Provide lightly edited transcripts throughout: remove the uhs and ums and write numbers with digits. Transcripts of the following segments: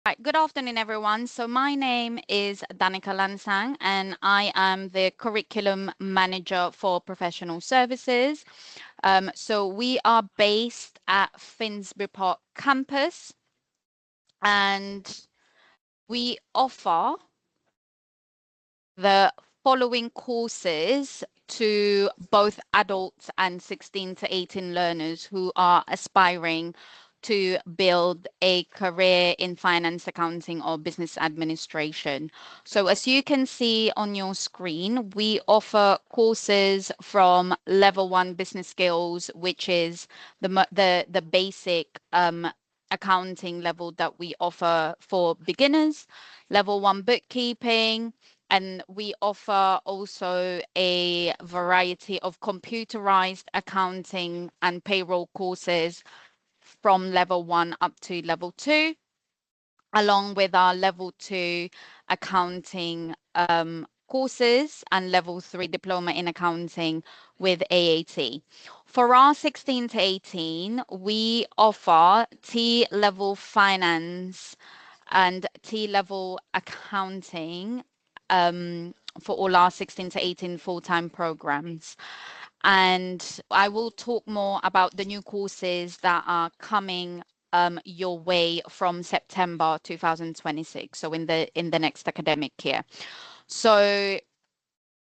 Right, good afternoon, everyone. So my name is Danica Lansang, and I am the Curriculum Manager for Professional Services. So we are based at Finsbury Park campus, and we offer the following courses to both adults and 16 to 18 learners who are aspiring to build a career in finance, accounting, or business administration. So as you can see on your screen, we offer courses from level 1 business skills, which is the basic accounting level that we offer for beginners, level 1 bookkeeping, and we offer also a variety of computerized accounting and payroll courses from level 1 up to level 2, along with our level 2 accounting courses and level 3 diploma in accounting with AAT. For our 16 to 18, we offer T-level finance and T-level accounting for all our 16 to 18 full-time programs. And I will talk more about the new courses that are coming your way from September 2026, so in the next academic year. So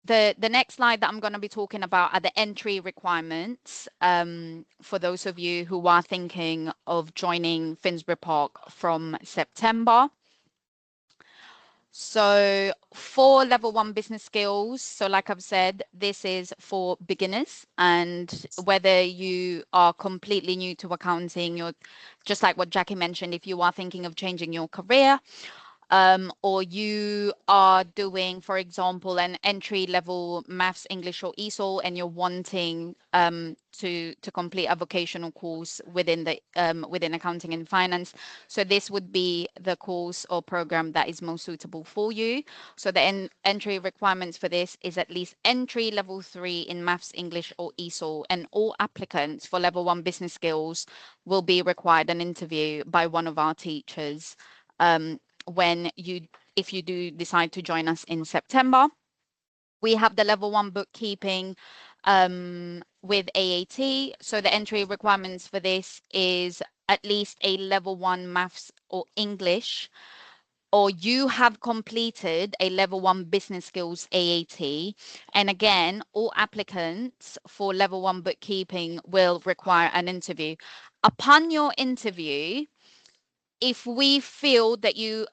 the next slide that I'm going to be talking about are the entry requirements for those of you who are thinking of joining Finsbury Park from September. So for level 1 business skills, so like I've said, this is for beginners, and whether you are completely new to accounting, you're just like what Jackie mentioned, if you are thinking of changing your career, or you are doing, for example, an entry level maths, English, or ESOL, and you're wanting to complete a vocational course within accounting and finance. So this would be the course or program that is most suitable for you. So the entry requirements for this is at least entry level 3 in maths, English, or ESOL, and all applicants for level 1 business skills will be required an interview by one of our teachers if you do decide to join us in September. We have the level 1 bookkeeping with AAT. So the entry requirements for this is at least a level 1 maths or English, or you have completed a level 1 business skills AAT. And again, all applicants for level 1 bookkeeping will require an interview. Upon your interview, if we feel that you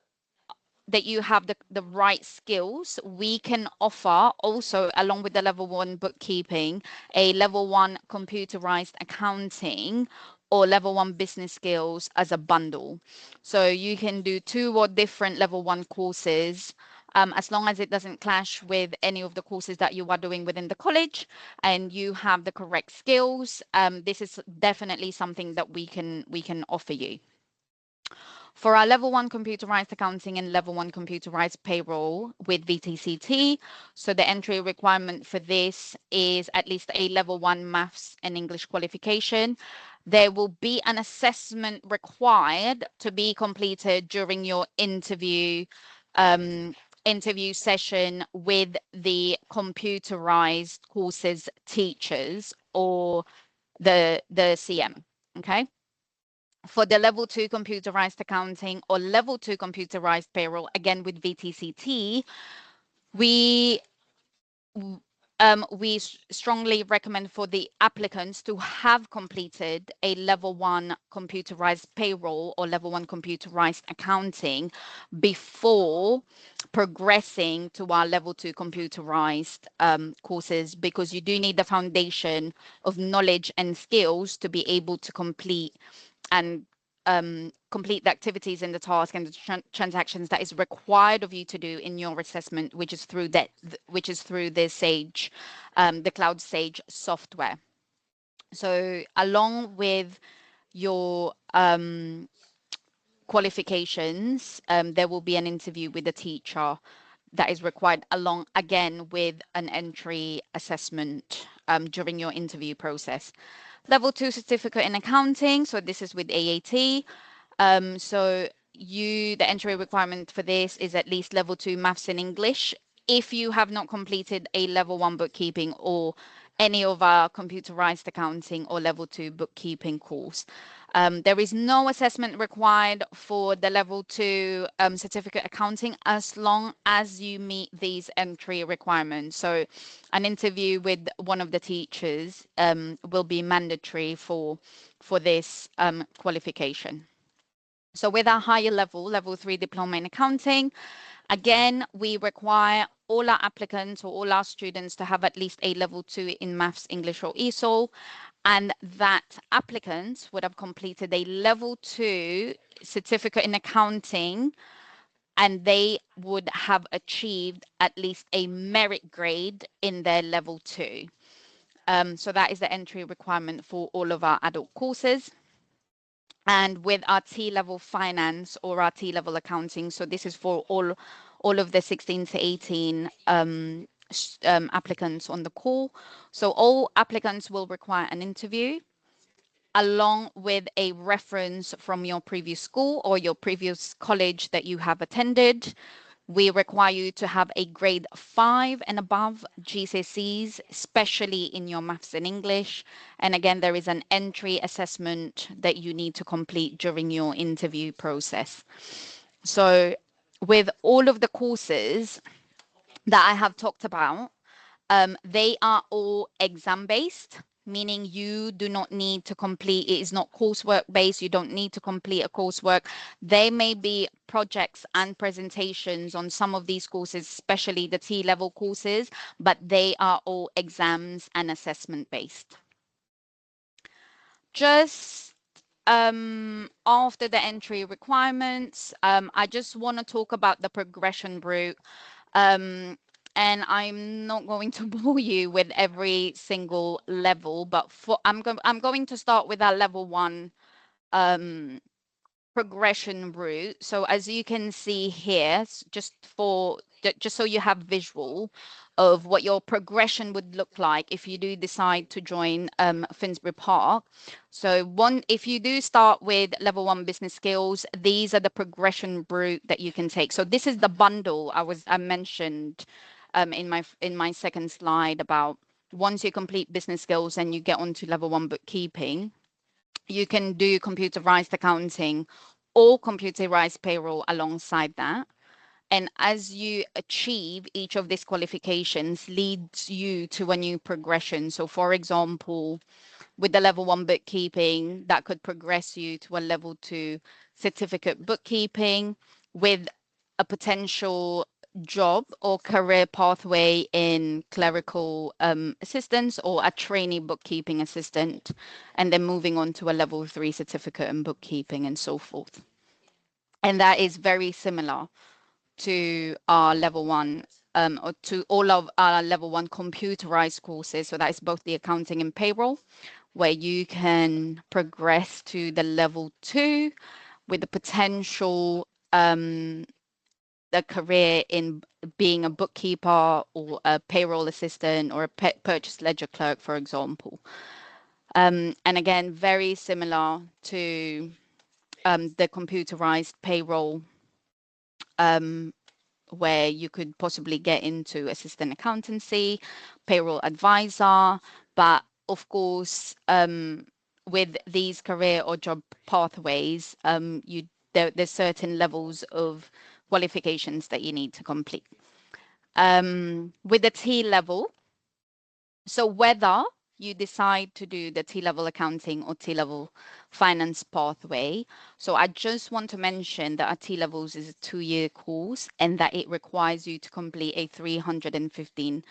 have the right skills, we can offer also, along with the level 1 bookkeeping, a level 1 computerized accounting or level 1 business skills as a bundle. So you can do 2 or different level 1 courses, as long as it doesn't clash with any of the courses that you are doing within the college and you have the correct skills. This is definitely something that we can offer you. For our level 1 computerized accounting and level 1 computerized payroll with VTCT, so the entry requirement for this is at least a level 1 maths and English qualification. There will be an assessment required to be completed during your interview session with the computerized courses teachers or the CM. Okay. For the level 2 computerized accounting or level 2 computerized payroll, again with VTCT, we strongly recommend for the applicants to have completed a level 1 computerized payroll or level 1 computerized accounting before progressing to our level 2 computerized courses, because you do need the foundation of knowledge and skills to be able to complete the activities and the task and the transactions that is required of you to do in your assessment, which is through the Sage, the Cloud Sage software. So along with your qualifications, there will be an interview with the teacher that is required, along again with an entry assessment during your interview process. Level 2 certificate in accounting, so this is with AAT. So the entry requirement for this is at least level 2 maths and English. If you have not completed a level 1 bookkeeping or any of our computerized accounting or level 2 bookkeeping course. There is no assessment required for the level 2 certificate accounting as long as you meet these entry requirements. So an interview with one of the teachers will be mandatory for this qualification. So with our higher level 3 diploma in accounting, again, we require all our applicants or all our students to have at least a level 2 in maths, English or ESOL, and that applicants would have completed a level 2 certificate in accounting, and they would have achieved at least a merit grade in their level 2. So that is the entry requirement for all of our adult courses. And with our T-level finance or our T-level accounting, so this is for all of the 16 to 18 applicants on the call. So all applicants will require an interview along with a reference from your previous school or your previous college that you have attended. We require you to have a grade 5 and above GCSEs, especially in your maths and English. And again, there is an entry assessment that you need to complete during your interview process. So with all of the courses that I have talked about, they are all exam-based, meaning you do not need to complete, it is not coursework based, you don't need to complete a coursework. There may be projects and presentations on some of these courses, especially the T-level courses, but they are all exams and assessment based. Just after the entry requirements, I just want to talk about the progression route. And I'm not going to bore you with every single level, but I'm going to start with our level 1 progression route. So as you can see here, just so you have visual of what your progression would look like if you do decide to join Finsbury Park. So if you do start with level 1 business skills, these are the progression route that you can take. So this is the bundle I mentioned in my second slide about once you complete business skills and you get onto level 1 bookkeeping, you can do computerized accounting or computerized payroll alongside that. And as you achieve each of these qualifications leads you to a new progression. So for example, with the level 1 bookkeeping, that could progress you to a level 2 certificate bookkeeping with a potential job or career pathway in clerical assistance or a trainee bookkeeping assistant, and then moving on to a level 3 certificate in bookkeeping and so forth. And that is very similar to our level 1 or to all of our level 1 computerized courses. So that is both the accounting and payroll, where you can progress to the level 2 with the potential the career in being a bookkeeper or a payroll assistant or a purchase ledger clerk, for example. And again, very similar to the computerized payroll, where you could possibly get into assistant accountancy, payroll advisor, but of course, with these career or job pathways, there's certain levels of qualifications that you need to complete. With the T level, so whether you decide to do the T-level accounting or T-level finance pathway. So I just want to mention that our T-levels is a 2-year course and that it requires you to complete a 315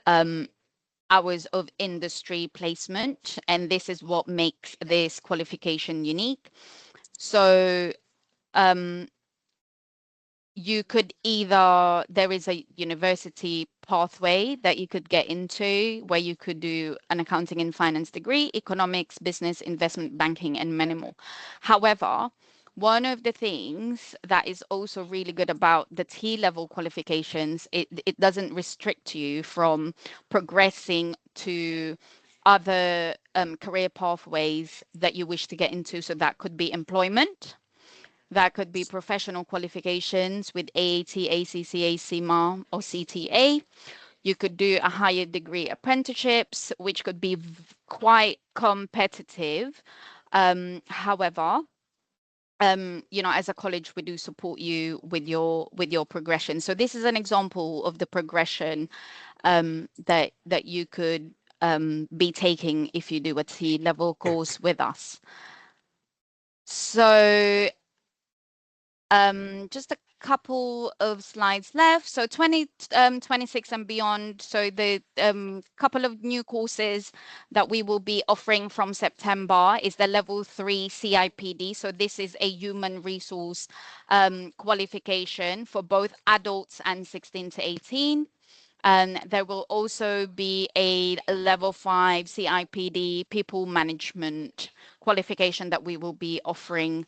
hours of industry placement. And this is what makes this qualification unique. So you could there is a university pathway that you could get into where you could do an accounting and finance degree, economics, business, investment banking, and many more. However, one of the things that is also really good about the T-level qualifications, it doesn't restrict you from progressing to other career pathways that you wish to get into. So that could be employment. That could be professional qualifications with AAT, ACCA, CIMA, or CTA. You could do a higher degree apprenticeships, which could be quite competitive. However, you know, as a college, we do support you with your progression. So this is an example of the progression that you could be taking if you do a T-level course with us. So just a couple of slides left. So 2026 and beyond. So the couple of new courses that we will be offering from September is the level 3 CIPD. So this is a human resource qualification for both adults and 16 to 18. And there will also be a level 5 CIPD people management qualification that we will be offering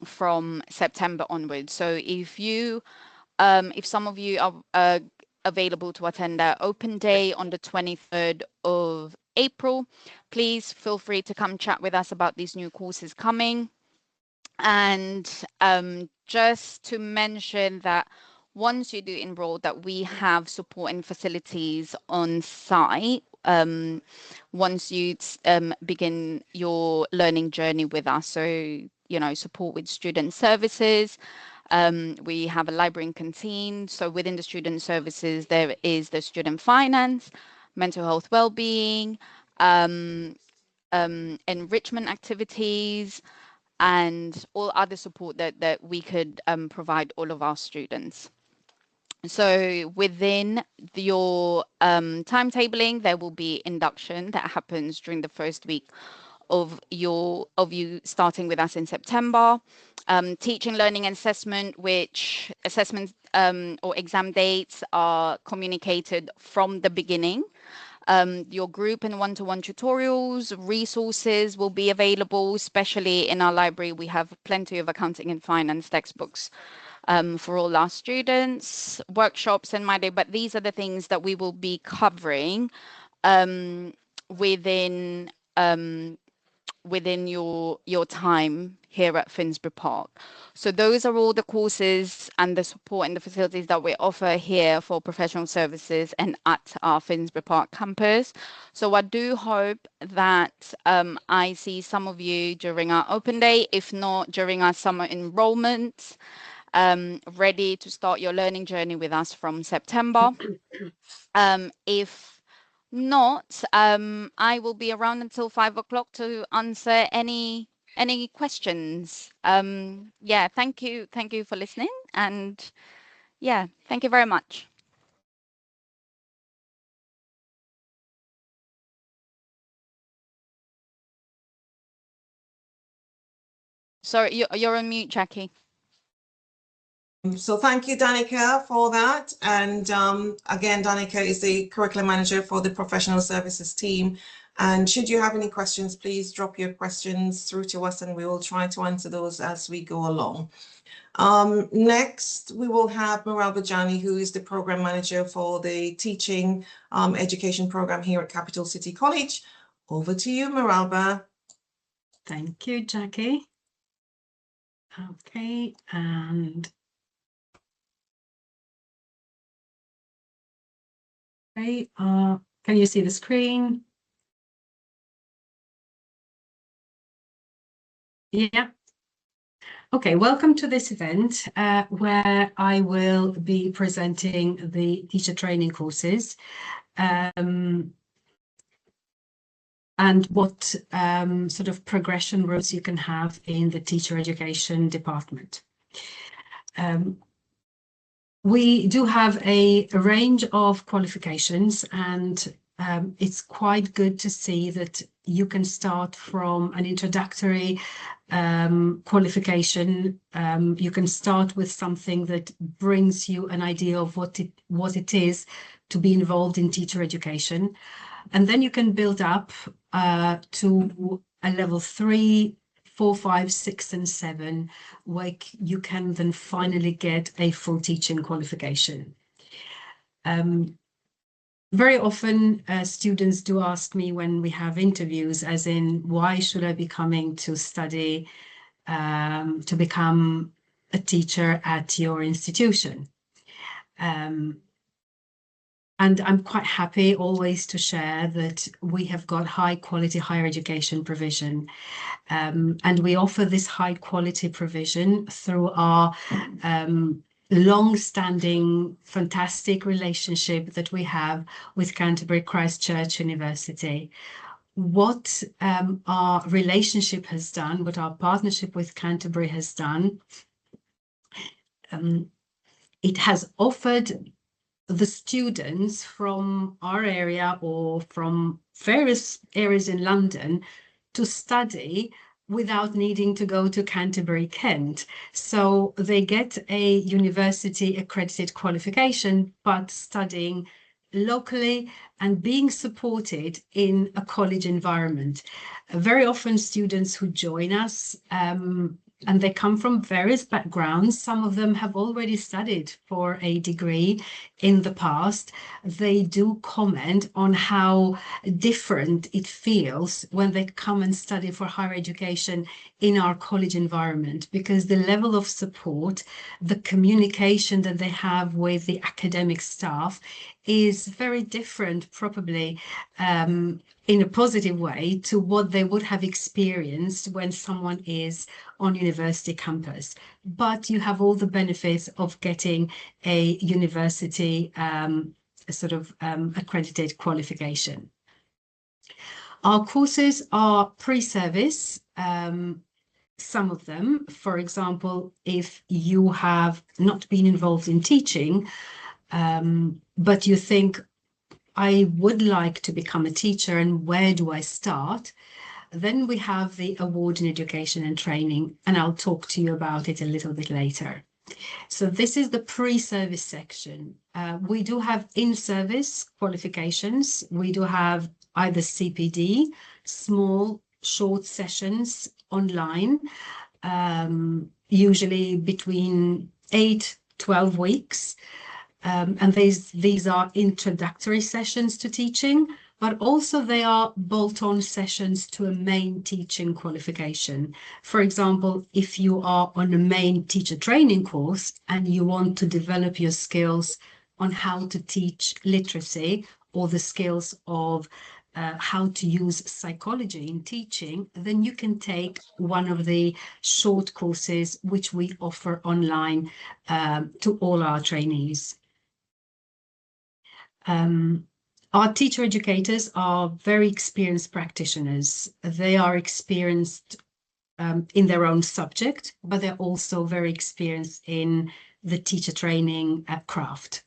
from September onwards. So if some of you are available to attend our open day on the 23rd of April, please feel free to come chat with us about these new courses coming. And just to mention that once you do enroll, that we have support and facilities on site once you begin your learning journey with us. So, you know, support with student services. We have a library and canteen. So within the student services, there is the student finance, mental health well-being, enrichment activities, and all other support that we could provide all of our students. So within your timetabling, there will be induction that happens during the first week of you starting with us in September. Teaching, learning, and assessment, which assessments or exam dates are communicated from the beginning. Your group and one-to-one tutorials, resources will be available, especially in our library. We have plenty of accounting and finance textbooks for all our students, workshops and My Day, but these are the things that we will be covering within your time here at Finsbury Park. So those are all the courses and the support and the facilities that we offer here for professional services and at our Finsbury Park campus. So I do hope that I see some of you during our open day, if not during our summer enrollment, ready to start your learning journey with us from September. If not, I will be around until 5 o'clock to answer any questions. Yeah, thank you for listening, and yeah, thank you very much. Sorry, you're on mute, Jackie. So thank you, Danica, for that. And again, Danica is the curriculum manager for the professional services team. And should you have any questions, please drop your questions through to us and we will try to answer those as we go along. Next, we will have Maralba Jani, who is the program manager for the teaching education program here at Capital City College. Over to you, Maralba. Thank you, Jackie. Okay, and okay, can you see the screen? Yeah. Okay, welcome to this event where I will be presenting the teacher training courses and what sort of progression routes you can have in the teacher education department. We do have a range of qualifications, and it's quite good to see that you can start from an introductory qualification. You can start with something that brings you an idea of what it is to be involved in teacher education. And then you can build up to a level 3, 4, 5, 6, and 7, where you can then finally get a full teaching qualification. Very often students do ask me when we have interviews, as in, why should I be coming to study to become a teacher at your institution. And I'm quite happy always to share that we have got high quality higher education provision. And we offer this high quality provision through our long-standing, fantastic relationship that we have with Canterbury Christ Church University. What our relationship has done, what our partnership with Canterbury has done, it has offered the students from our area or from various areas in London to study without needing to go to Canterbury, Kent. So they get a university accredited qualification, but studying locally and being supported in a college environment. Very often students who join us, and they come from various backgrounds. Some of them have already studied for a degree in the past. They do comment on how different it feels when they come and study for higher education in our college environment, because the level of support, the communication that they have with the academic staff is very different, probably in a positive way, to what they would have experienced when someone is on university campus. But you have all the benefits of getting a university accredited qualification. Our courses are pre-service. Some of them, for example, if you have not been involved in teaching, but you think, I would like to become a teacher and where do I start? Then we have the award in education and training, and I'll talk to you about it a little bit later. So this is the pre-service section. We do have in-service qualifications. We do have either CPD, small, short sessions online, usually between 8-12 weeks. And these are introductory sessions to teaching, but also they are bolt-on sessions to a main teaching qualification. For example, if you are on a main teacher training course and you want to develop your skills on how to teach literacy or the skills of how to use psychology in teaching, then you can take one of the short courses which we offer online to all our trainees. Our teacher educators are very experienced practitioners. They are experienced in their own subject, but they're also very experienced in the teacher training craft.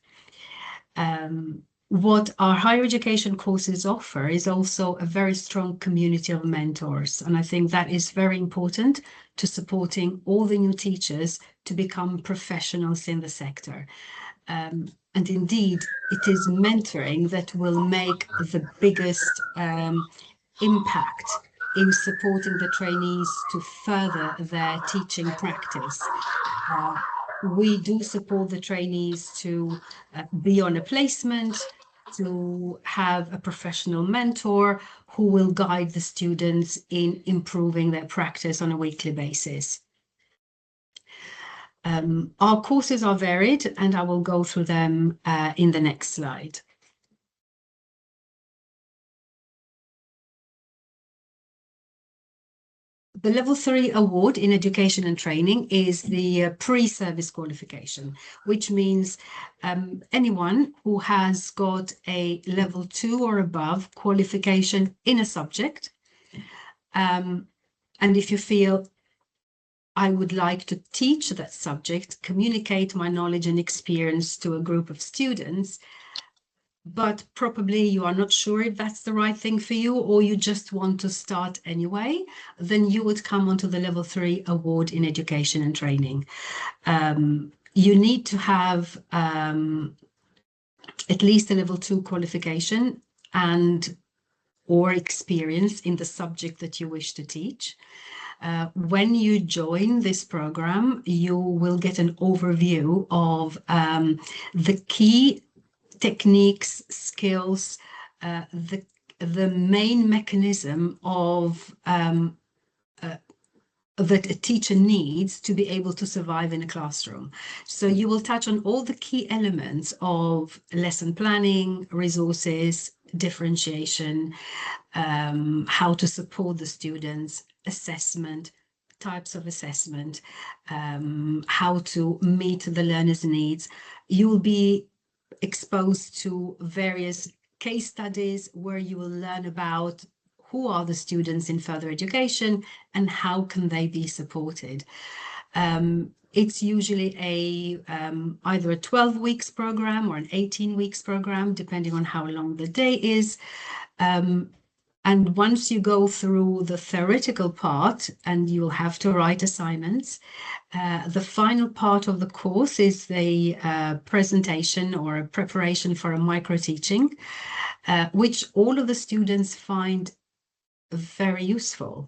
What our higher education courses offer is also a very strong community of mentors. And I think that is very important to supporting all the new teachers to become professionals in the sector. And indeed, it is mentoring that will make the biggest impact in supporting the trainees to further their teaching practice. We do support the trainees to be on a placement, to have a professional mentor who will guide the students in improving their practice on a weekly basis. Our courses are varied, and I will go through them in the next slide. The Level 3 award in education and training is the pre-service qualification, which means anyone who has got a Level 2 or above qualification in a subject. And if you feel, I would like to teach that subject, communicate my knowledge and experience to a group of students, but probably you are not sure if that's the right thing for you, or you just want to start anyway, then you would come onto the Level 3 award in education and training. You need to have at least a Level 2 qualification and or experience in the subject that you wish to teach. When you join this program, you will get an overview of the key techniques, skills, the main mechanism of that a teacher needs to be able to survive in a classroom. So you will touch on all the key elements of lesson planning, resources, differentiation, how to support the students, assessment, types of assessment, how to meet the learner's needs. You will be exposed to various case studies where you will learn about who are the students in further education and how can they be supported. It's usually either a 12 weeks program or an 18 weeks program, depending on how long the day is. And once you go through the theoretical part, and you'll have to write assignments, the final part of the course is the presentation or a preparation for a micro teaching, which all of the students find very useful.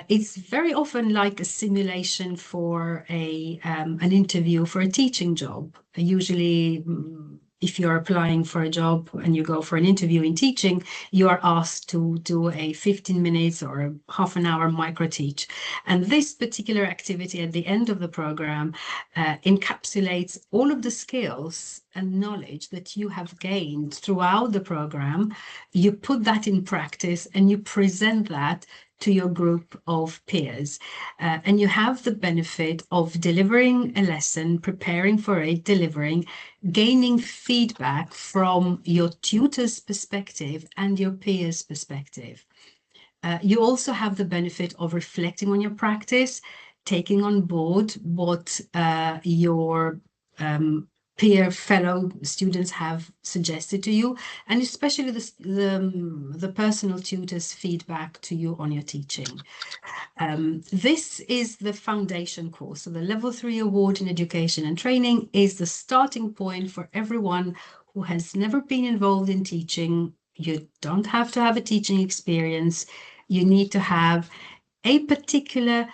It's very often like a simulation for an interview for a teaching job. Usually, if you're applying for a job and you go for an interview in teaching, you are asked to do a 15 minutes or a half an hour micro teach. And this particular activity at the end of the program encapsulates all of the skills and knowledge that you have gained throughout the program. You put that in practice and you present that to your group of peers. And you have the benefit of delivering a lesson, preparing for it, delivering, gaining feedback from your tutor's perspective and your peers' perspective. You also have the benefit of reflecting on your practice, taking on board what your peer fellow students have suggested to you, and especially the personal tutor's feedback to you on your teaching. This is the foundation course. So the Level 3 Award in Education and Training is the starting point for everyone who has never been involved in teaching. You don't have to have a teaching experience. You need to have a particular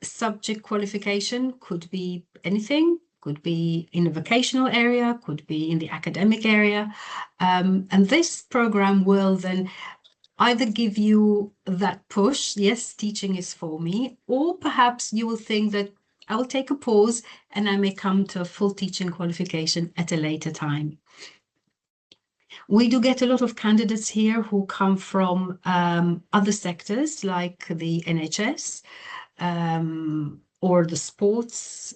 subject qualification, could be anything, could be in a vocational area, could be in the academic area. And this program will then either give you that push, yes, teaching is for me, or perhaps you will think that I will take a pause and I may come to a full teaching qualification at a later time. We do get a lot of candidates here who come from other sectors like the NHS, or the sports,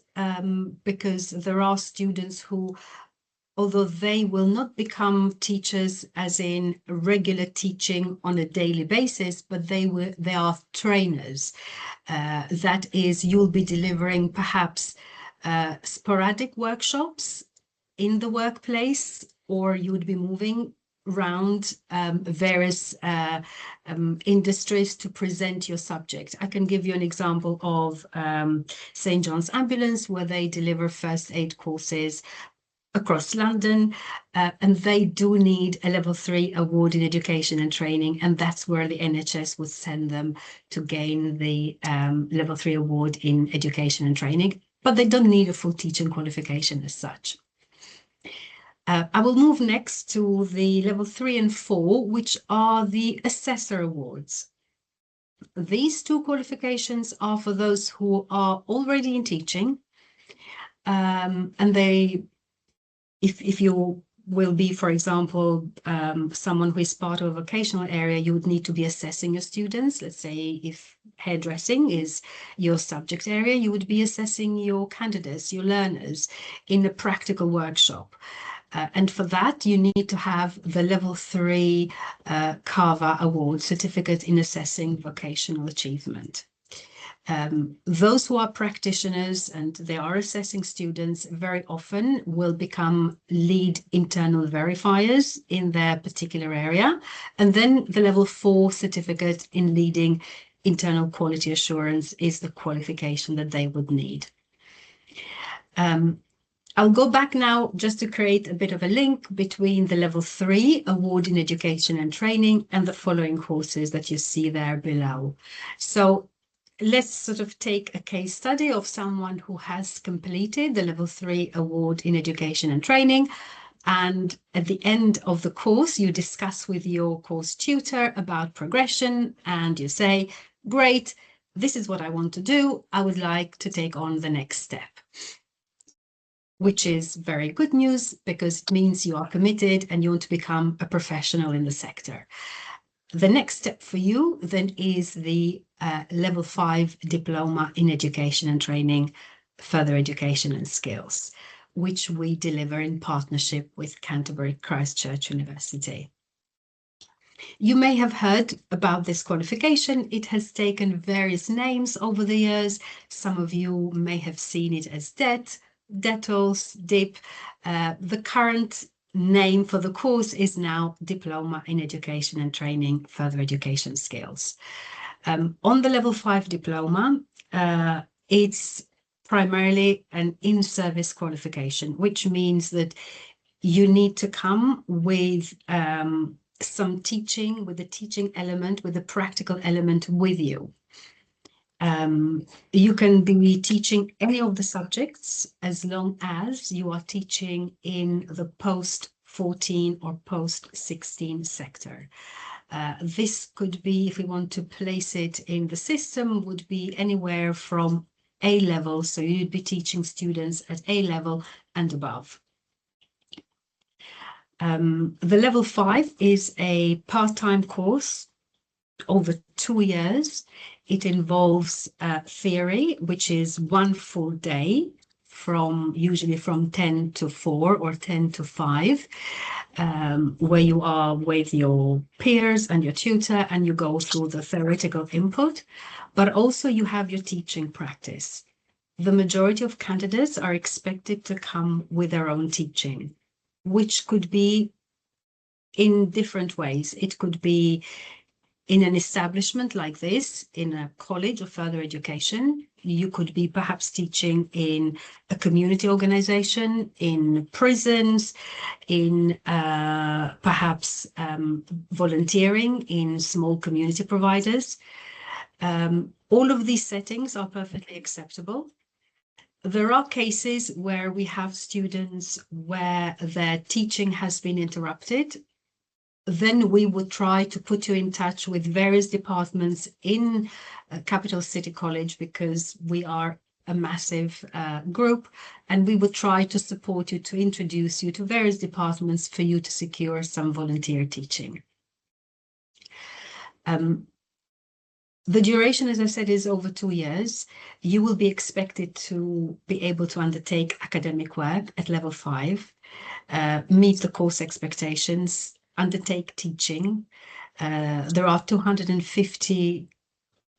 because there are students who, although they will not become teachers as in regular teaching on a daily basis, but they are trainers. That is, you'll be delivering perhaps sporadic workshops in the workplace, or you would be moving around various industries to present your subject. I can give you an example of St. John's Ambulance, where they deliver first aid courses across London, and they do need a Level 3 award in education and training, and that's where the NHS would send them to gain the Level 3 award in education and training, but they don't need a full teaching qualification as such. I will move next to the Level 3 and 4, which are the Assessor Awards. These two qualifications are for those who are already in teaching, and they, if you will be, for example, someone who is part of a vocational area, you would need to be assessing your students. Let's say if hairdressing is your subject area, you would be assessing your candidates, your learners in a practical workshop. And for that, you need to have the Level 3 CAVA Award, Certificate in Assessing Vocational Achievement. Those who are practitioners and they are assessing students very often will become lead internal verifiers in their particular area. And then the Level 4 Certificate in Leading Internal Quality Assurance is the qualification that they would need. I'll go back now just to create a bit of a link between the Level 3 Award in Education and Training and the following courses that you see there below. So let's sort of take a case study of someone who has completed the Level 3 Award in Education and Training. And at the end of the course, you discuss with your course tutor about progression and you say, great, this is what I want to do. I would like to take on the next step, which is very good news because it means you are committed and you want to become a professional in the sector. The next step for you then is the level 5 diploma in education and training, further education and skills, which we deliver in partnership with Canterbury Christchurch University. You may have heard about this qualification. It has taken various names over the years. Some of you may have seen it as DET, DETOS, DIP. The current name for the course is now Diploma in Education and Training, Further Education Skills. On the level 5 diploma, it's primarily an in-service qualification, which means that you need to come with some teaching, with the teaching element, with the practical element with you. You can be teaching any of the subjects as long as you are teaching in the post-14 or post-16 sector. This could be, if we want to place it in the system, would be anywhere from A level, so you'd be teaching students at A level and above. The level 5 is a part-time course over 2 years. It involves theory, which is 1 full day, usually from 10 to 4 or 10 to 5, where you are with your peers and your tutor and you go through the theoretical input, but also you have your teaching practice. The majority of candidates are expected to come with their own teaching, which could be in different ways. It could be in an establishment like this, in a college of further education. You could be perhaps teaching in a community organization, in prisons, in perhaps volunteering in small community providers. All of these settings are perfectly acceptable. There are cases where we have students where their teaching has been interrupted. Then we would try to put you in touch with various departments in Capital City College, because we are a massive group, and we would try to support you, to introduce you to various departments for you to secure some volunteer teaching. The duration, as I said, is over 2 years. You will be expected to be able to undertake academic work at level 5, meet the course expectations, undertake teaching. There are 250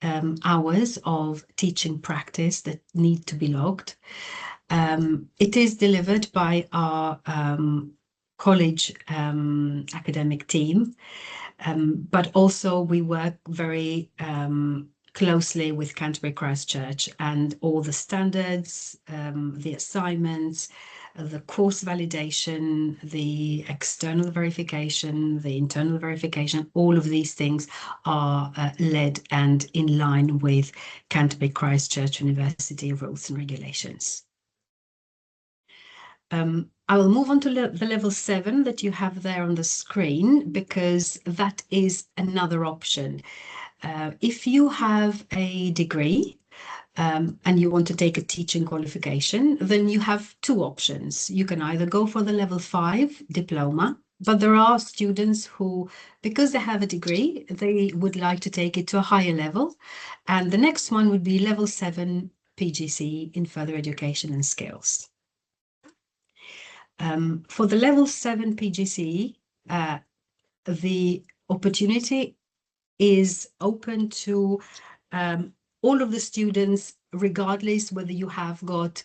hours of teaching practice that need to be logged. It is delivered by our college academic team. But also we work very closely with Canterbury Christchurch, and all the standards, the assignments, the course validation, the external verification, the internal verification, all of these things are led and in line with Canterbury Christchurch University rules and regulations. I will move on to the level 7 that you have there on the screen, because that is another option. If you have a degree and you want to take a teaching qualification, then you have 2 options. You can either go for the level 5 diploma, but there are students who, because they have a degree, they would like to take it to a higher level. And the next one would be level 7 PGCE in further education and skills. For the level 7 PGCE, the opportunity is open to all of the students, regardless whether you have got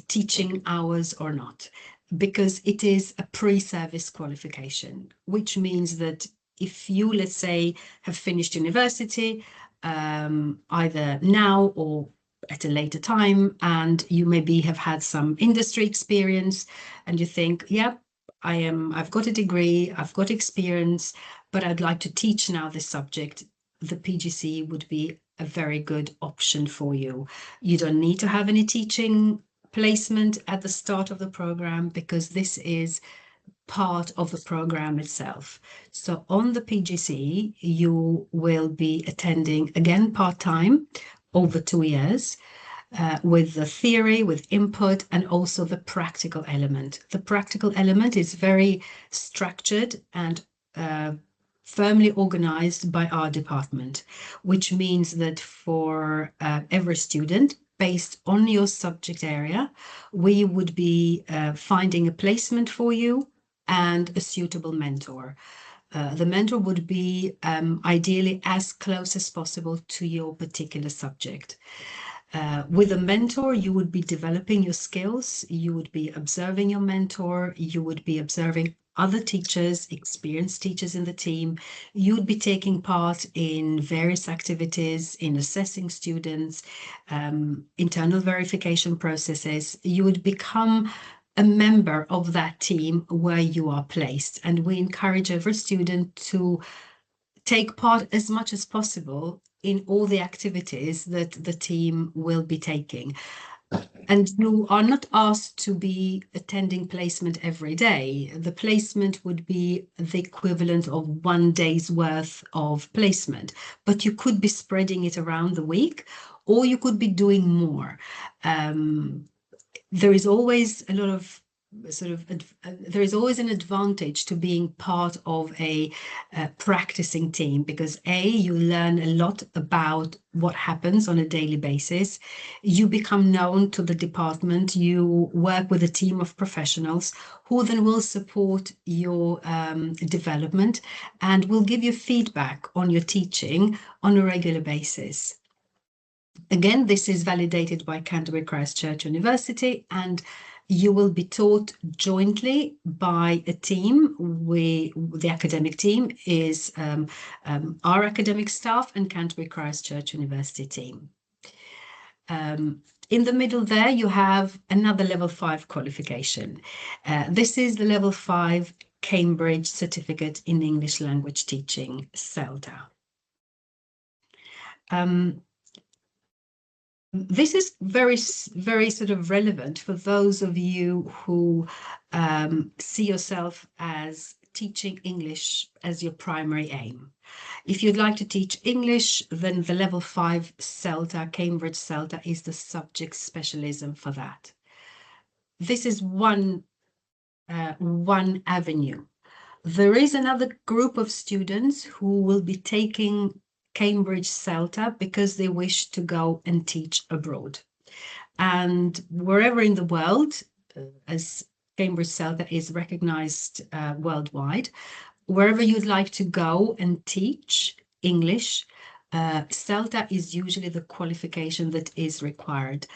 teaching hours or not, because it is a pre-service qualification, which means that if you, let's say, have finished university, either now or at a later time, and you maybe have had some industry experience and you think, yeah, I've got a degree, I've got experience, but I'd like to teach now this subject, the PGCE would be a very good option for you. You don't need to have any teaching placement at the start of the program, because this is part of the program itself. So on the PGCE, you will be attending again part-time over 2 years. With the theory, with input, and also the practical element. The practical element is very structured and firmly organized by our department, which means that for every student, based on your subject area, we would be finding a placement for you and a suitable mentor. The mentor would be ideally as close as possible to your particular subject. With a mentor, you would be developing your skills, you would be observing your mentor, you would be observing other teachers, experienced teachers in the team. You would be taking part in various activities, in assessing students, internal verification processes. You would become a member of that team where you are placed. And we encourage every student to take part as much as possible in all the activities that the team will be taking. And you are not asked to be attending placement every day. The placement would be the equivalent of 1 day's worth of placement, but you could be spreading it around the week, or you could be doing more. There is always a lot of there is always an advantage to being part of a practicing team, because you learn a lot about what happens on a daily basis. You become known to the department. You work with a team of professionals who then will support your development and will give you feedback on your teaching on a regular basis. Again, this is validated by Canterbury Christchurch University, and you will be taught jointly by a team. The academic team is our academic staff and Canterbury Christchurch University team. In the middle there, you have another level 5 qualification. This is the level 5 Cambridge Certificate in English Language Teaching, CELTA. This is very sort of relevant for those of you who see yourself as teaching English as your primary aim. If you'd like to teach English, then the level 5 CELTA, Cambridge CELTA, is the subject specialism for that. This is one avenue. There is another group of students who will be taking Cambridge CELTA because they wish to go and teach abroad. And wherever in the world, as Cambridge CELTA is recognized worldwide, wherever you'd like to go and teach English, CELTA is usually the qualification that is required.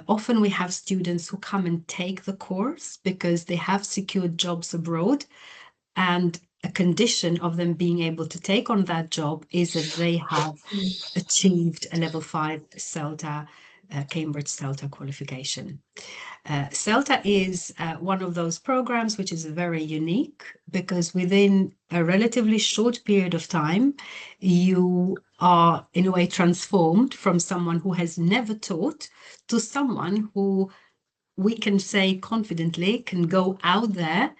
Often we have students who come and take the course because they have secured jobs abroad, and a condition of them being able to take on that job is that they have achieved a level 5 CELTA, Cambridge CELTA qualification. CELTA is one of those programs which is very unique, because within a relatively short period of time, you are in a way transformed from someone who has never taught to someone who, we can say confidently, can go out there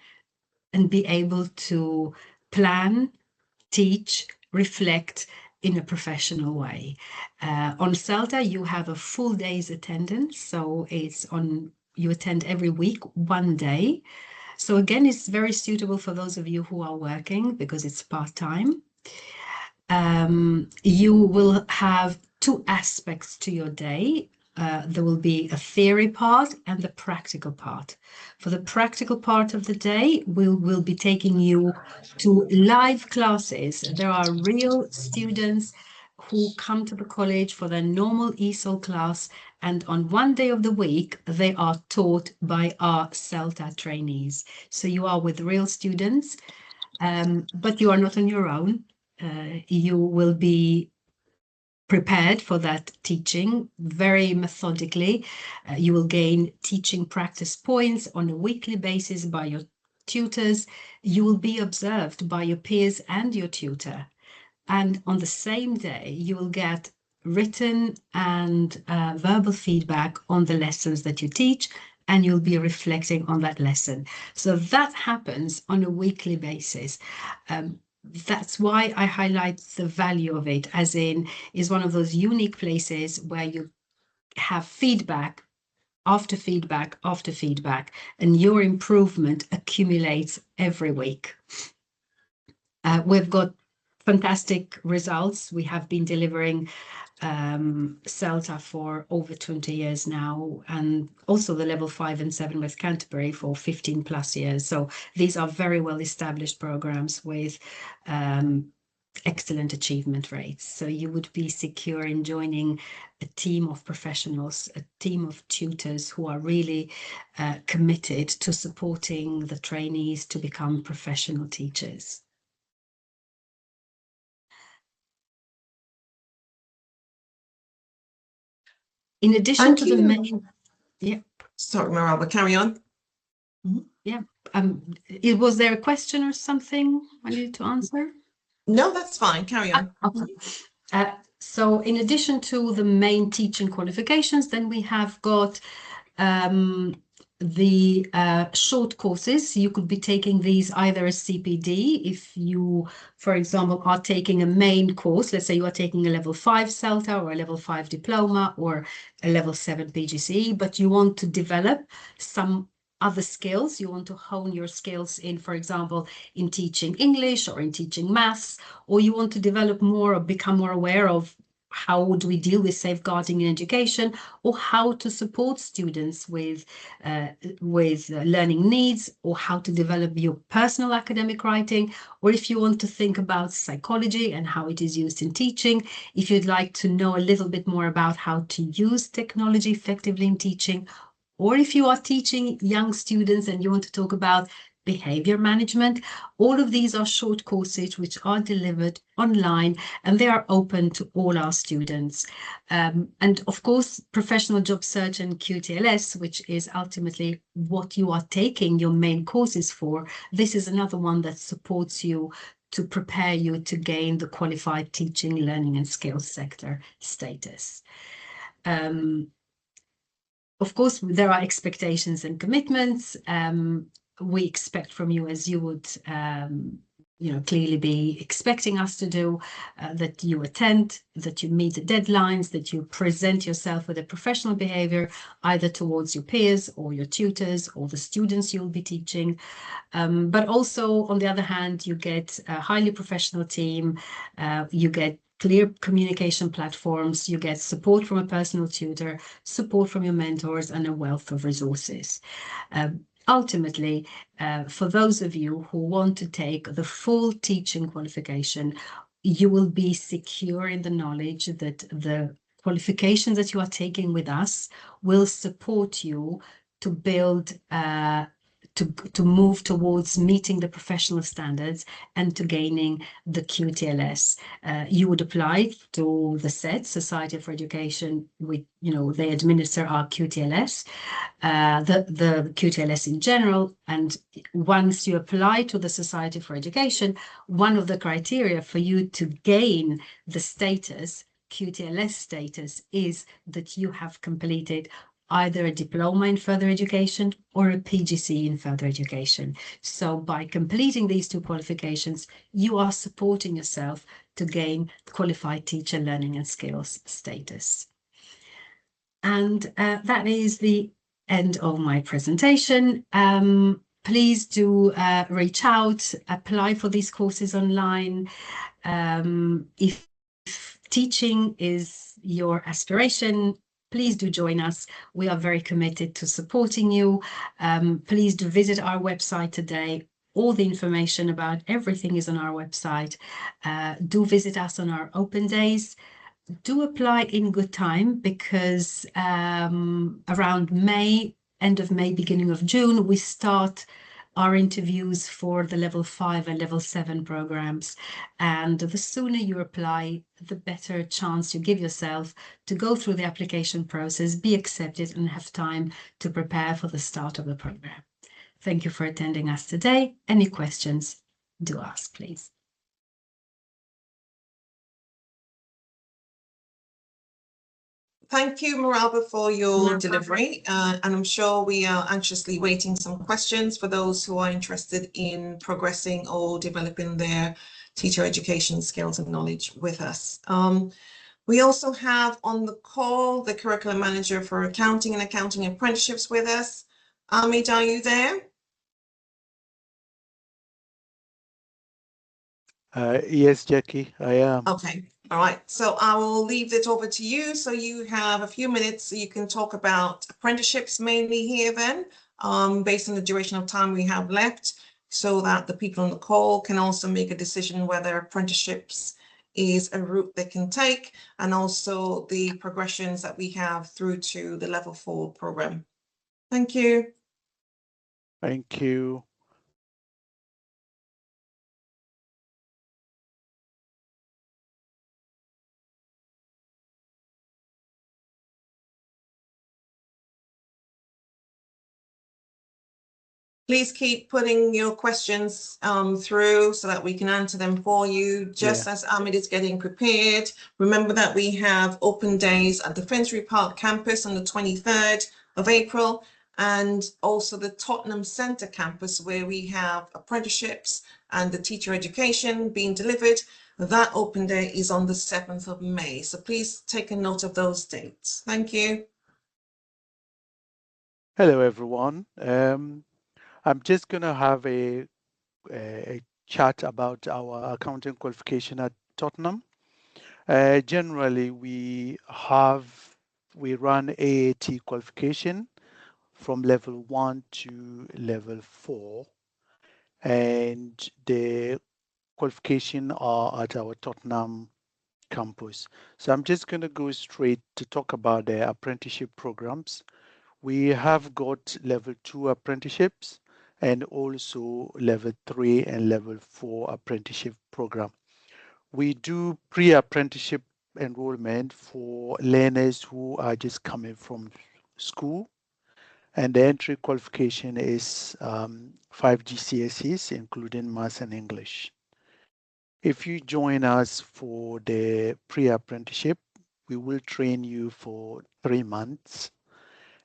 and be able to plan, teach, reflect in a professional way. On CELTA, you have a full day's attendance, so you attend every week, 1 day. So again, it's very suitable for those of you who are working because it's part-time. You will have 2 aspects to your day. There will be a theory part and the practical part. For the practical part of the day, we'll be taking you to live classes. There are real students who come to the college for their normal ESOL class, and on 1 day of the week, they are taught by our CELTA trainees. So you are with real students, but you are not on your own. You will be prepared for that teaching very methodically. You will gain teaching practice points on a weekly basis by your tutors. You will be observed by your peers and your tutor. And on the same day, you will get written and verbal feedback on the lessons that you teach, and you'll be reflecting on that lesson. So that happens on a weekly basis. that's why I highlight the value of it, as in is one of those unique places where you have feedback after feedback after feedback, and your improvement accumulates every week. We've got fantastic results. We have been delivering CELTA for over 20 years now, and also the level 5 and 7 with Canterbury for 15 plus years. So these are very well established programs with excellent achievement rates. So you would be secure in joining a team of professionals, a team of tutors who are really committed to supporting the trainees to become professional teachers. In addition Thank to you. the main, yeah. Sorry, Maraba, carry on. Yeah. Was there a question or something I needed to answer? No, that's fine. Carry on. Okay. So in addition to the main teaching qualifications, then we have got the short courses. You could be taking these either as CPD if you, for example, are taking a main course. Let's say you are taking a level 5 CELTA or a level 5 Diploma or a level 7 PGCE, but you want to develop some other skills. You want to hone your skills in, for example, in teaching English or in teaching maths, or you want to develop more or become more aware of how do we deal with safeguarding in education, or how to support students with learning needs, or how to develop your personal academic writing, or if you want to think about psychology and how it is used in teaching, if you'd like to know a little bit more about how to use technology effectively in teaching, or if you are teaching young students and you want to talk about behavior management, all of these are short courses which are delivered online, and they are open to all our students. And of course, professional job search and QTLS, which is ultimately what you are taking your main courses for, this is another one that supports you to prepare you to gain the qualified teaching, learning and skills sector status. Of course, there are expectations and commitments. We expect from you, as you would clearly be expecting us to do, that you attend, that you meet the deadlines, that you present yourself with a professional behavior, either towards your peers or your tutors or the students you'll be teaching. But also, on the other hand, you get a highly professional team, you get clear communication platforms, you get support from a personal tutor, support from your mentors, and a wealth of resources. Ultimately, for those of you who want to take the full teaching qualification, you will be secure in the knowledge that the qualifications that you are taking with us will support you to build to move towards meeting the professional standards and to gaining the QTLS. You would apply to the SET, Society for Education, they administer our QTLS, the QTLS in general. And once you apply to the Society for Education, one of the criteria for you to gain the status, QTLS status, is that you have completed either a diploma in further education or a PGCE in further education. So by completing these two qualifications, you are supporting yourself to gain qualified teacher learning and skills status. And that is the end of my presentation. Please do reach out, apply for these courses online. If teaching is your aspiration, please do join us. We are very committed to supporting you. Please do visit our website today. All the information about everything is on our website. Do visit us on our open days. Do apply in good time, because around May, end of May, beginning of June, we start our interviews for the level 5 and level 7 programs. And the sooner you apply, the better chance you give yourself to go through the application process, be accepted, and have time to prepare for the start of the program. Thank you for attending us today. Any questions, do ask, please. thank you, Maralba, for your No delivery. And I'm sure we are anxiously waiting some questions for those who are interested in progressing or developing their teacher education skills and knowledge with us. We also have on the call the curriculum manager for accounting and accounting apprenticeships with us. Amit, are you there? Yes, Jackie, I am. Okay, all right. So I will leave it over to you. So you have a few minutes so you can talk about apprenticeships mainly here then, based on the duration of time we have left, so that the people on the call can also make a decision whether apprenticeships is a route they can take, and also the progressions that we have through to the level 4 program. Thank you. Thank you. Please keep putting your questions through so that we can answer them for you. Just as Ahmed is getting prepared, remember that we have open days at the Finsbury Park campus on the 23rd of April, and also the Tottenham Centre campus where we have apprenticeships and the teacher education being delivered. That open day is on the 7th of May. So please take a note of those dates. Thank you. Hello, everyone. I'm just going to have a chat about our accounting qualification at Tottenham. Generally, we run AAT qualification from level 1 to level 4, and the qualification are at our Tottenham campus. So I'm just going to go straight to talk about the apprenticeship programs. We have got level 2 apprenticeships and also level 3 and level 4 apprenticeship program. We do pre-apprenticeship enrollment for learners who are just coming from school, and the entry qualification is 5 GCSEs, including Maths and English. If you join us for the pre-apprenticeship, we will train you for 3 months.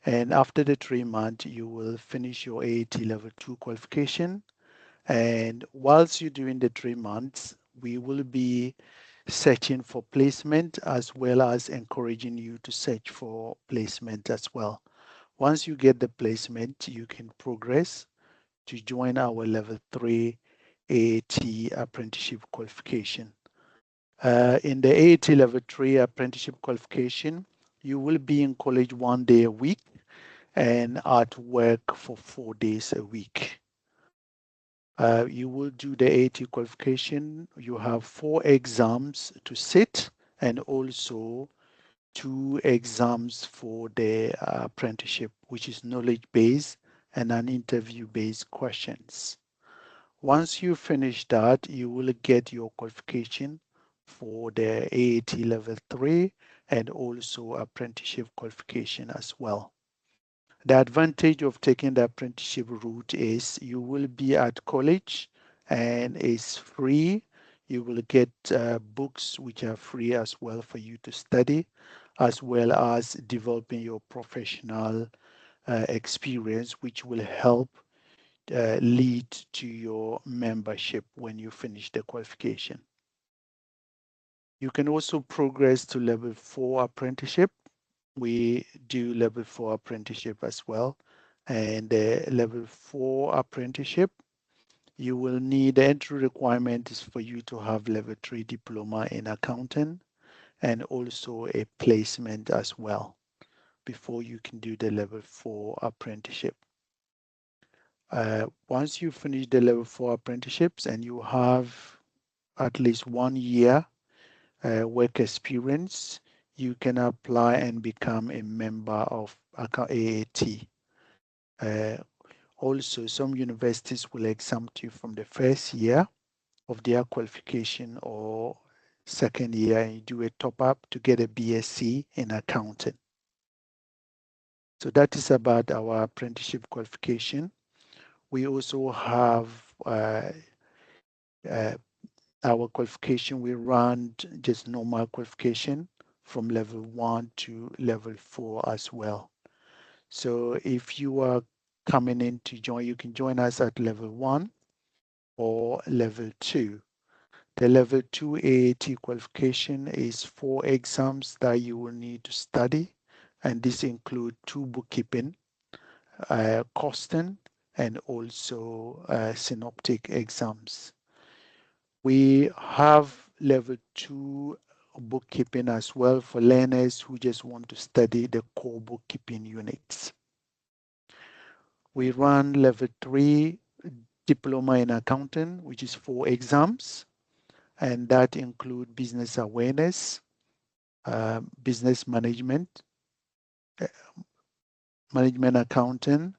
And after the 3 months, you will finish your AAT level 2 qualification. And whilst you're doing the 3 months, we will be searching for placement as well as encouraging you to search for placement as well. Once you get the placement, you can progress to join our level 3 AAT apprenticeship qualification. In the AAT level 3 apprenticeship qualification, you will be in college 1 day a week and at work for 4 days a week. You will do the AAT qualification. You have 4 exams to sit and also 2 exams for the apprenticeship, which is knowledge-based and an interview-based questions. Once you finish that, you will get your qualification for the AAT level 3 and also apprenticeship qualification as well. The advantage of taking the apprenticeship route is you will be at college and it's free. You will get books which are free as well for you to study, as well as developing your professional experience, which will help lead to your membership when you finish the qualification. You can also progress to level 4 apprenticeship. We do level 4 apprenticeship as well. And the level 4 apprenticeship, you will need, the entry requirement is for you to have level 3 diploma in accounting and also a placement as well before you can do the level 4 apprenticeship. Once you finish the level 4 apprenticeships and you have at least 1 year work experience, you can apply and become a member of AAT. Also, some universities will exempt you from the first year of their qualification or second year, and you do a top up to get a BSc in accounting. So that is about our apprenticeship qualification. We also have our qualification. We run just normal qualification from level 1 to level 4 as well. So if you are coming in to join, you can join us at level 1 or level 2. The level 2 AAT qualification is 4 exams that you will need to study, and this include 2 bookkeeping, costing, and also synoptic exams. We have level 2 bookkeeping as well for learners who just want to study the core bookkeeping units. We run level 3 Diploma in Accounting, which is 4 exams, and that include business awareness, business management, management accounting,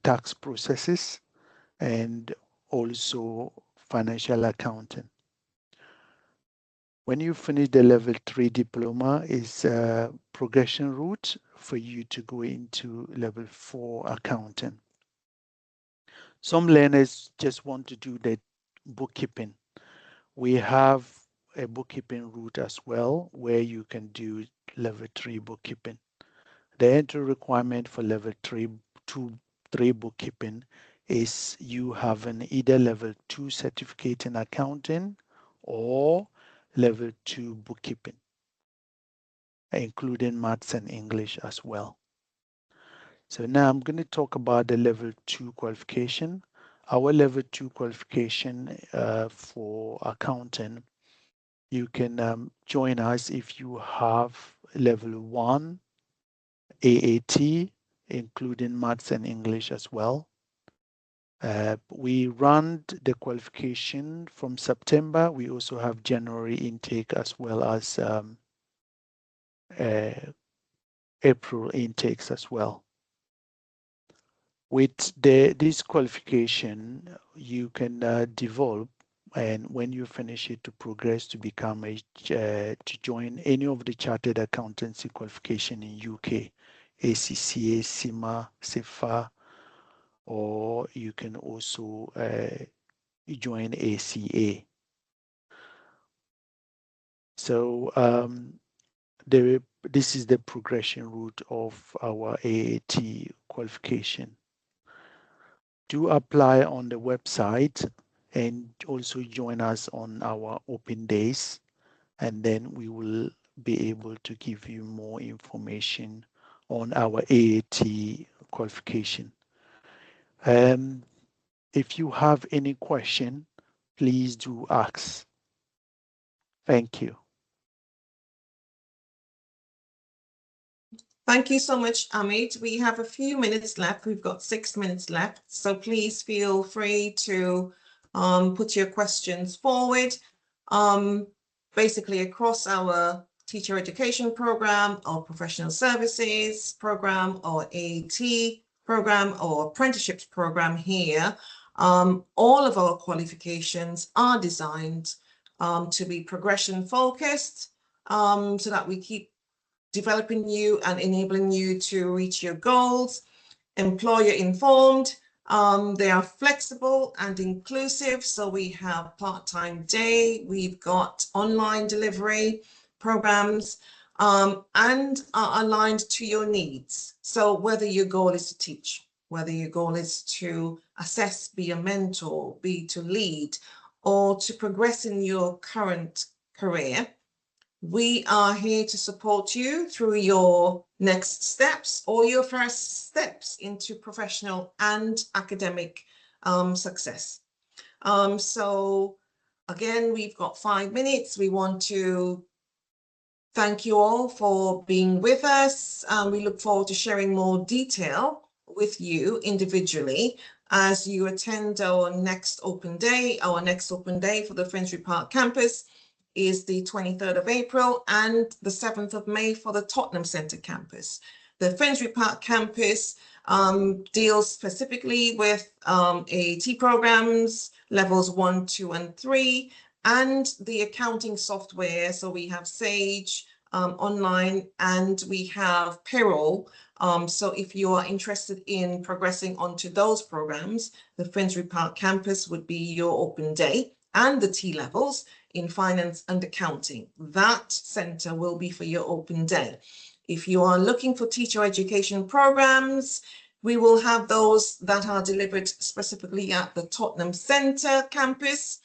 tax processes, and also financial accounting. When you finish the level 3 diploma, is a progression route for you to go into level 4 accounting. Some learners just want to do the bookkeeping. We have a bookkeeping route as well, where you can do level 3 bookkeeping. The entry requirement for level 3 bookkeeping is you have an either level 2 certificate in accounting or level 2 bookkeeping, including maths and English as well. So now I'm going to talk about the level 2 qualification. Our level 2 qualification for accounting, you can join us if you have level 1 AAT, including maths and English as well. We run the qualification from September. We also have January intake as well as April intakes as well. With this qualification, you can develop, and when you finish it, to progress to become to join any of the chartered accountancy qualification in UK, ACCA, CIMA, CIFA, or you can also join ACA. So this is the progression route of our AAT qualification. Do apply on the website and also join us on our open days, and then we will be able to give you more information on our AAT qualification. If you have any question, please do ask. Thank you. Thank you so much, Amit. We have a few minutes left. We've got 6 minutes left. So please feel free to put your questions forward. Basically, across our teacher education program, or professional services program, or AAT program, or apprenticeships program here, all of our qualifications are designed to be progression focused, so that we keep developing you and enabling you to reach your goals. Employer informed. They are flexible and inclusive. So we have part-time day, we've got online delivery programs, and are aligned to your needs. So whether your goal is to teach, whether your goal is to assess, be a mentor, be to lead, or to progress in your current career, we are here to support you through your next steps or your first steps into professional and academic success. So again, we've got 5 minutes. We want to thank you all for being with us. We look forward to sharing more detail with you individually as you attend our next open day. Our next open day for the Finsbury Park campus is the 23rd of April and the 7th of May for the Tottenham Centre campus. The Finsbury Park campus deals specifically with AAT programs, levels 1, 2, and 3, and the accounting software. So we have Sage online, and we have payroll. So if you are interested in progressing onto those programs, the Finsbury Park campus would be your open day, and the T levels in finance and accounting. That centre will be for your open day. If you are looking for teacher education programs, we will have those that are delivered specifically at the Tottenham Centre campus.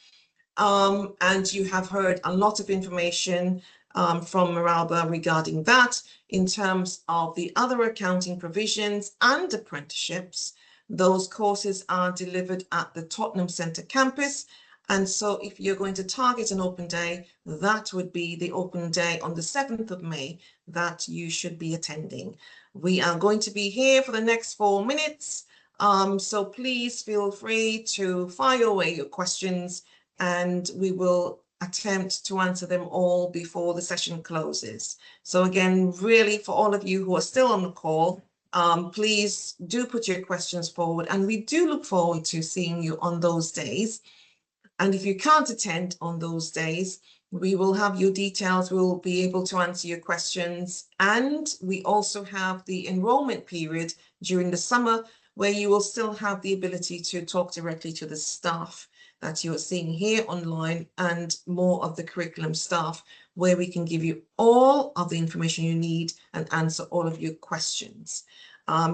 And you have heard a lot of information from Maralba regarding that. In terms of the other accounting provisions and apprenticeships, those courses are delivered at the Tottenham Centre campus. And so if you're going to target an open day, that would be the open day on the 7th of May that you should be attending. We are going to be here for the next 4 minutes. So please feel free to fire away your questions and we will attempt to answer them all before the session closes. So again, really for all of you who are still on the call, please do put your questions forward and we do look forward to seeing you on those days. And if you can't attend on those days, we will have your details. We'll be able to answer your questions. And we also have the enrollment period during the summer where you will still have the ability to talk directly to the staff that you're seeing here online and more of the curriculum staff where we can give you all of the information you need and answer all of your questions.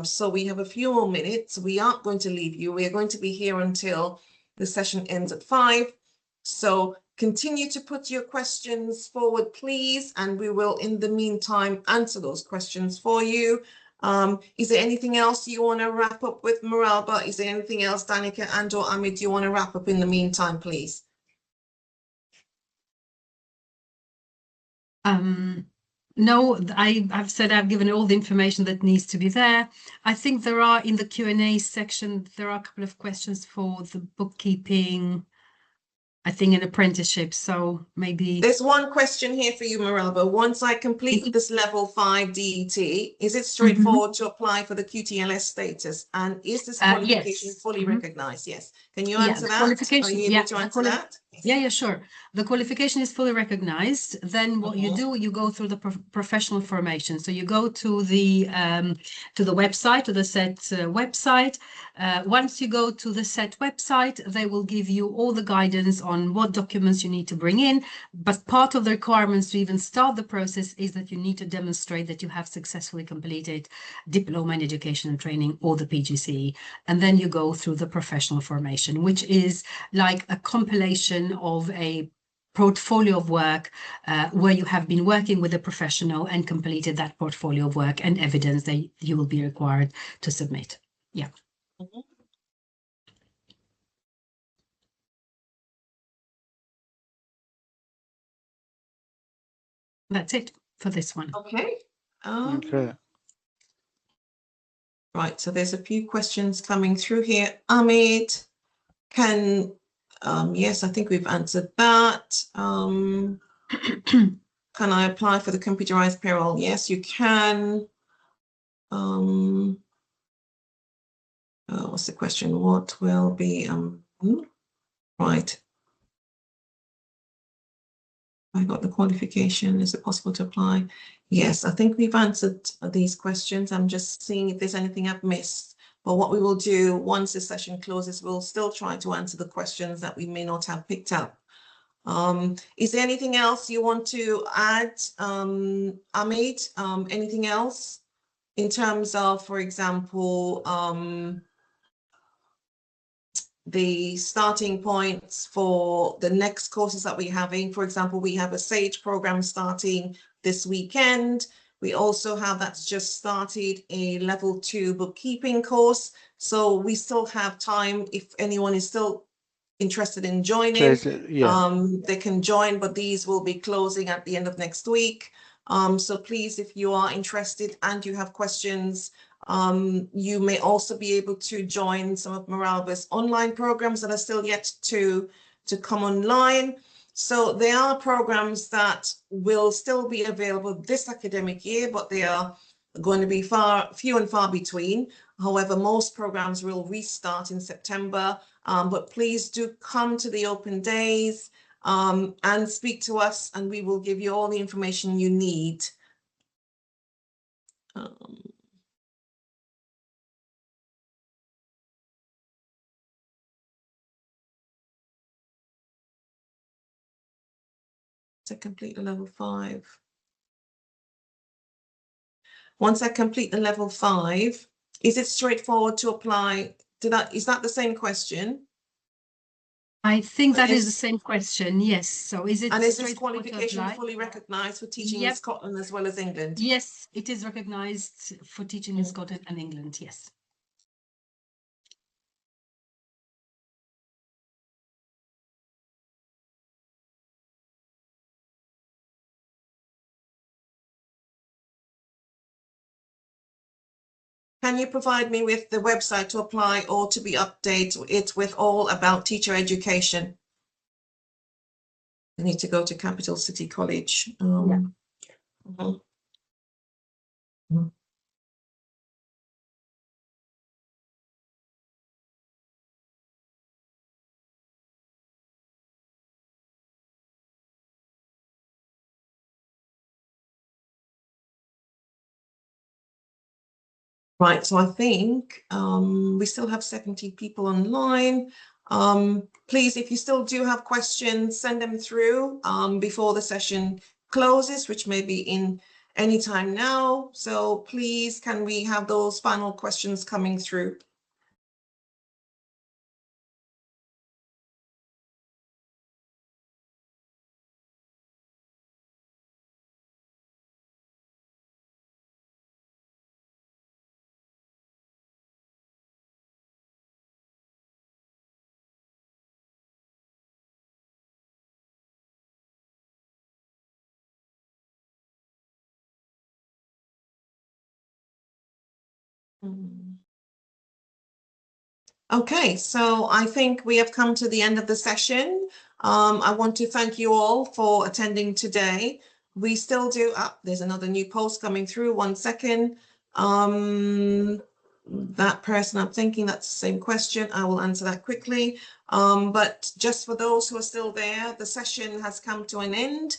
So we have a few more minutes. We aren't going to leave you. We are going to be here until the session ends at 5. So continue to put your questions forward, please, and we will, in the meantime, answer those questions for you. Is there anything else you want to wrap up with, Maralba? Is there anything else, Danica and or Amit, you want to wrap up in the meantime, please? No, I've said I've given all the information that needs to be there. I think there are in the Q&A section, there are a couple of questions for the bookkeeping, I think an apprenticeship. So maybe there's one question here for you, Maralba. Once I complete this level 5 DET, is it straightforward to apply for the QTLS status? And is this qualification yes. fully recognized? Yes. Can you answer that? Are you able to answer that? Yeah, sure. The qualification is fully recognized. Then what you do, you go through the professional formation. So you go to the website, to the SET website. Once you go to the SET website, they will give you all the guidance on what documents you need to bring in. But part of the requirements to even start the process is that you need to demonstrate that you have successfully completed Diploma in Education and Training or the PGCE. And then you go through the professional formation, which is like a compilation of a portfolio of work where you have been working with a professional and completed that portfolio of work and evidence that you will be required to submit. Yeah. That's it for this one. Okay. Okay. Right, so there's a few questions coming through here. Amit, can, yes, I think we've answered that. Can I apply for the computerized payroll? Yes, you can. What's the question? What will be, right. I got the qualification. Is it possible to apply? Yes, I think we've answered these questions. I'm just seeing if there's anything I've missed. But what we will do once the session closes, we'll still try to answer the questions that we may not have picked up. Is there anything else you want to add, Amit? Anything else in terms of, for example, the starting points for the next courses that we're having? For example, we have a SAGE program starting this weekend. We also have, that's just started, a level 2 bookkeeping course. So we still have time if anyone is still interested in joining. They can join, but these will be closing at the end of next week. So please, if you are interested and you have questions, you may also be able to join some of Maralba's online programs that are still yet to come online. So there are programs that will still be available this academic year, but they are going to be few and far between. However, most programs will restart in September. But please do come to the open days and speak to us, and we will give you all the information you need. to complete the level 5. Once I complete the level 5, is it straightforward to apply to that? Is that the same question? I think that is the same question, yes. So is it And is this straightforward to qualification apply? fully recognised for teaching in Yep. Scotland as well as England? Yes, it is recognised for teaching in Scotland and England, yes. Can you provide me with the website to apply or to be updated it with all about teacher education? I need to go to Capital City College. Mhm. Mhm. Right, so I think we still have 70 people online. Please, if you still do have questions, send them through before the session closes, which may be in any time now. So please, can we have those final questions coming through? Okay, so I think we have come to the end of the session. I want to thank you all for attending today. We still do, there's another new post coming through, 1 second. That person, I'm thinking that's the same question. I will answer that quickly. But just for those who are still there, the session has come to an end.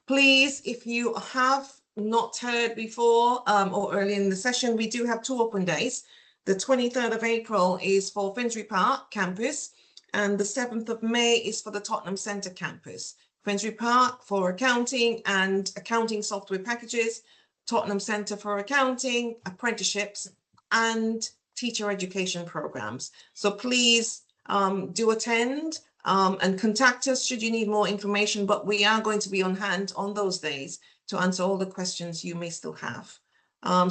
Please, if you have not heard before or early in the session, we do have 2 open days. The 23rd of April is for Finsbury Park campus, and the 7th of May is for the Tottenham Centre campus. Finsbury Park for accounting and accounting software packages, Tottenham Centre for accounting, apprenticeships, and teacher education programs. So please do attend and contact us should you need more information, but we are going to be on hand on those days to answer all the questions you may still have.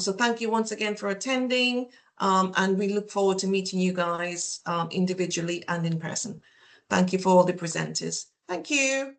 So thank you once again for attending. And we look forward to meeting you guys individually and in person. Thank you for all the presenters. Thank you.